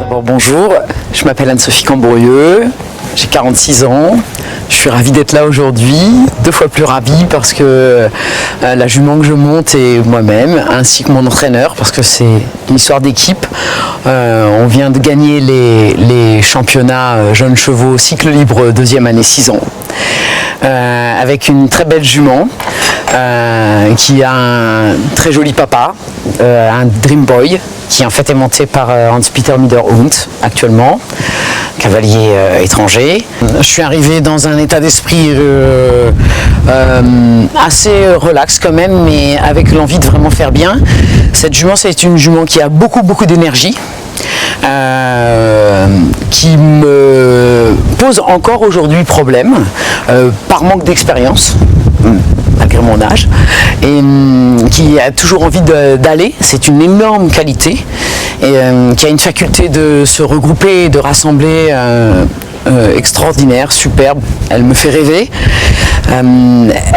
D'abord bonjour, je m'appelle Anne-Sophie Camborieux, j'ai 46 ans, je suis ravie d'être là aujourd'hui, 2 fois plus ravie parce que la jument que je monte est moi-même, ainsi que mon entraîneur, parce que c'est une histoire d'équipe. On vient de gagner les championnats jeunes chevaux cycle libre 2e année 6 ans, avec une très belle jument qui a un très joli papa, un Dream Boy, qui en fait est monté par Hans-Peter Miederhund actuellement, cavalier étranger. Je suis arrivé dans un état d'esprit assez relax quand même, mais avec l'envie de vraiment faire bien. Cette jument, c'est une jument qui a beaucoup d'énergie, qui me pose encore aujourd'hui problème, par manque d'expérience, malgré mon âge, et qui a toujours envie d'aller. C'est une énorme qualité, et qui a une faculté de se regrouper et de rassembler extraordinaire, superbe. Elle me fait rêver.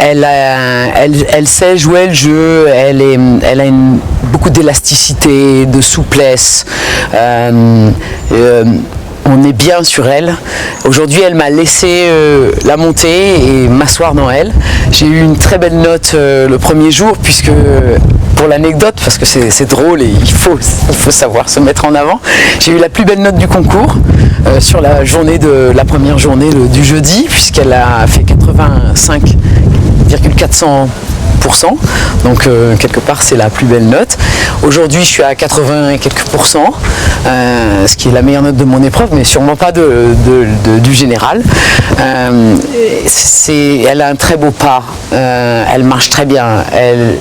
Elle sait jouer le jeu, elle a beaucoup d'élasticité, de souplesse. On est bien sur elle. Aujourd'hui, elle m'a laissé la monter et m'asseoir dans elle. J'ai eu une très belle note le premier jour, puisque, pour l'anecdote, parce que c'est drôle et il faut savoir se mettre en avant, j'ai eu la plus belle note du concours sur la première journée du jeudi, puisqu'elle a fait 85,400%. Donc quelque part c'est la plus belle note. Aujourd'hui je suis à 80 et quelques pourcents, ce qui est la meilleure note de mon épreuve, mais sûrement pas du général. Elle a un très beau pas, elle marche très bien.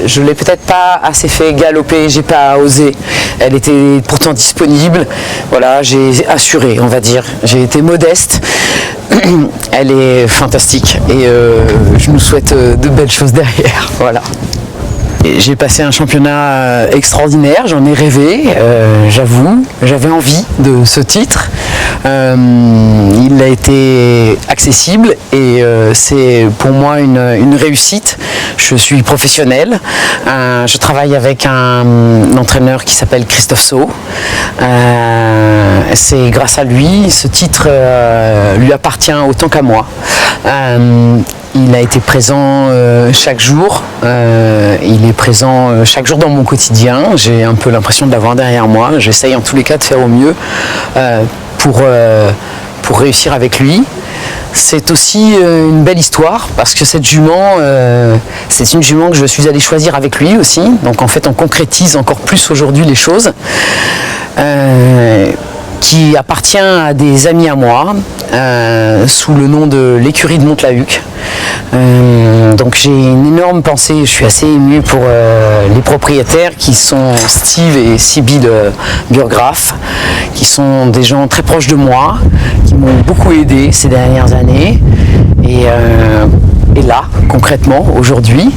Je ne l'ai peut-être pas assez fait galoper, j'ai pas osé. Elle était pourtant disponible. Voilà, j'ai assuré, on va dire. J'ai été modeste. Elle est fantastique et je nous souhaite de belles choses derrière. Voilà. J'ai passé un championnat extraordinaire, j'en ai rêvé, j'avoue, j'avais envie de ce titre. Il a été accessible et c'est pour moi une réussite. Je suis professionnel, je travaille avec un entraîneur qui s'appelle Christophe Sau. C'est grâce à lui, ce titre lui appartient autant qu'à moi. Il a été présent chaque jour, il est présent chaque jour dans mon quotidien. J'ai un peu l'impression de l'avoir derrière moi. J'essaye en tous les cas de faire au mieux pour réussir avec lui. C'est aussi une belle histoire parce que cette jument, c'est une jument que je suis allé choisir avec lui aussi. Donc en fait on concrétise encore plus aujourd'hui les choses. Qui appartient à des amis à moi, sous le nom de l'écurie de Monte-la-Huque. Donc j'ai une énorme pensée, je suis assez ému pour les propriétaires qui sont Steve et Sibylle Burgraff, qui sont des gens très proches de moi, qui m'ont beaucoup aidé ces dernières années, et là, concrètement, aujourd'hui.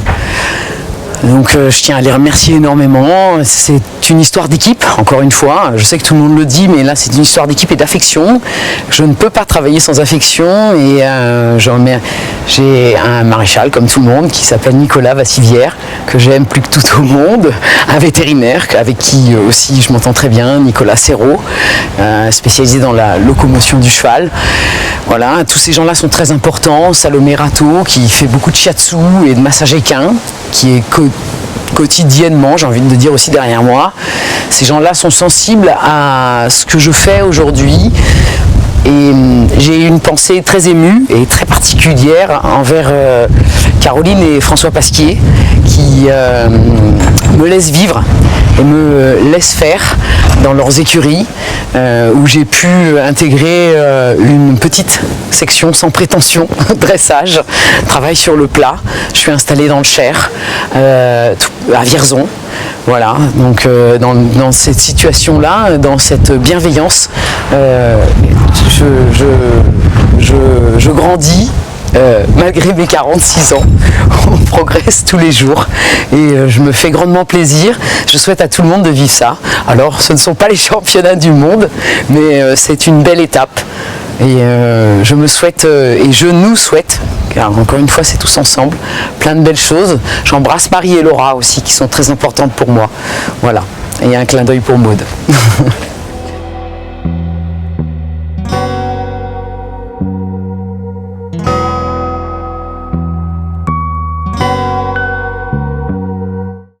Donc je tiens à les remercier énormément. C'est une histoire d'équipe, encore une fois. Je sais que tout le monde le dit, mais là c'est une histoire d'équipe et d'affection. Je ne peux pas travailler sans affection et j'ai un maréchal comme tout le monde qui s'appelle Nicolas Vassivière, que j'aime plus que tout au monde, un vétérinaire avec qui aussi je m'entends très bien, Nicolas Serrault, spécialisé dans la locomotion du cheval. Voilà, tous ces gens-là sont très importants. Salomé Rateau qui fait beaucoup de shiatsu et de massage équin, qui est quotidiennement, j'ai envie de dire aussi derrière moi. Ces gens-là sont sensibles à ce que je fais aujourd'hui et j'ai une pensée très émue et très particulière envers Caroline et François Pasquier qui me laissent vivre et me laissent faire dans leurs écuries où j'ai pu intégrer une petite section sans prétention, dressage, travail sur le plat. Je suis installé dans le Cher, à Vierzon. Voilà, donc dans cette situation-là, dans cette bienveillance, je grandis. Malgré mes 46 ans, on progresse tous les jours et je me fais grandement plaisir. Je souhaite à tout le monde de vivre ça. Alors ce ne sont pas les championnats du monde, mais c'est une belle étape et je me souhaite et je nous souhaite, car encore une fois c'est tous ensemble, plein de belles choses. J'embrasse Marie et Laura aussi qui sont très importantes pour moi. Voilà, et un clin d'œil pour Maud.